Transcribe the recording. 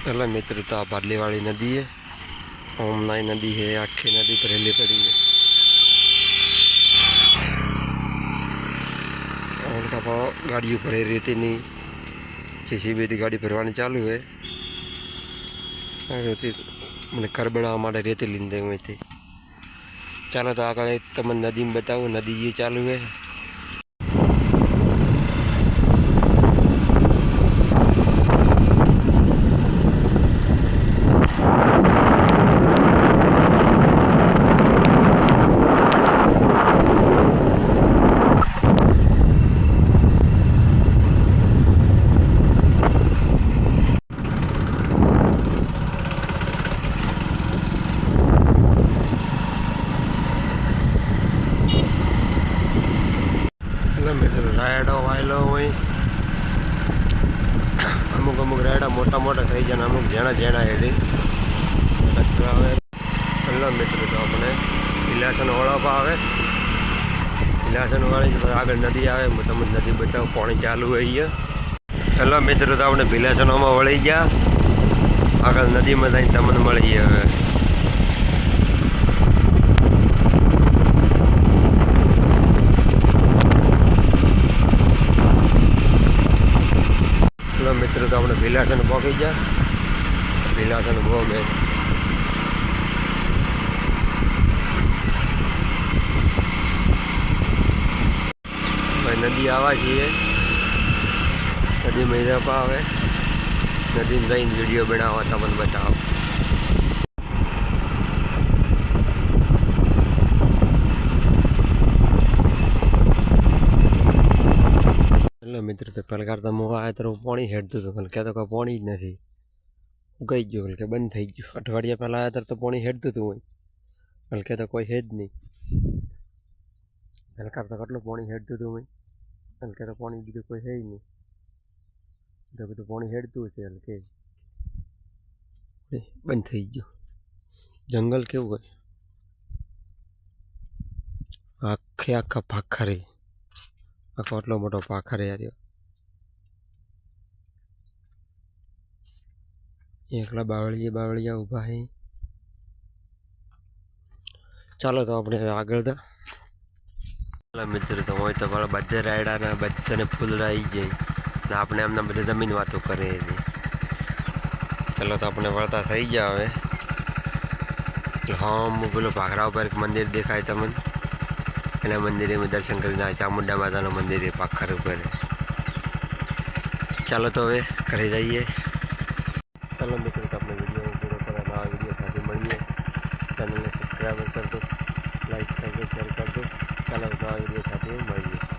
Hello मित्र, तो बादली वाली नदी है, ओमनाई नदी है, आखी नदी पर हेली पड़ी है। और गाड़ी ऊपर रेती नहीं, जेसीबी की गाड़ी भरवानी चालू है। रेती मैंने घर बनावा माटे रेती लींदे हुए थे। चलो तो आगे तब नदी में बताऊँ, नदी ये चालू है। मित्र रायडो वायलो हुई अमुक अमुक रायडा मोटा मोटा थी जाए, अमुक जेना जेना हेडी हेलो मित्र, तो अपने इलासन ओळखा आवे, इलासन वाली आगे नदी आवे। तब नदी बचाओ, पानी चालू है ये। हेलो मित्र, तो अपने भिलासनो में वળી गया, आगे नदी में थी तमने मળી हवे। मित्र, तो अपने भिलासन पहुंची जा, भिलासन वो में भाई नदी आवा छे, नदी में जपा आवे, नदी में जईने वीडियो बनावा तमने बताओ। हेलो मित्र, तो पहले करता मुँह आया तो पानी हेडतुं हतुं, कल क्या तो कोई पानी ज नहीं, उगाई गयो, कल के बंद थी गयो। अठवाडिया पहला आया तो पानी हेडतुं हतुं, कल क्या तो कोई है ज नहीं। पहले करता कटલું पानी हेडतुं हतुं, कल क्या तो पानी बीजું कोई है ही नहीं। तो पानी हेडतुं हशे, कल के बंद थी गयो। जंगल केवुं है, आखे आखा पाखर है, आखो आटलो मोटो पाखर है। एकला बावळिया ऊभा है। चलो तो अपने आगे था। मित्र, तो वो तो बड़ा बधे रायडा ने बच्चे ने फूल रही जाए, आपने एमना बधे जमीन बातों करे। चलो तो अपने वळता थी जाए। हाँ, पेलो भाखरा पर एक मंदिर देखाय तमने, एना मंदिर में दर्शन कर चामुंडा माता नो मंदिर है पाखर ऊपर। चलो तो हवे घरे जाइए। चलो मित्र, तो अपने वीडियो पूरा करा, नवा वीडियो साथ मिलिए। चैनल ने सब्सक्राइब कर दो, लाइक कर दो, शेयर कर दो। चलो नवा वीडियो साथ मिलिए।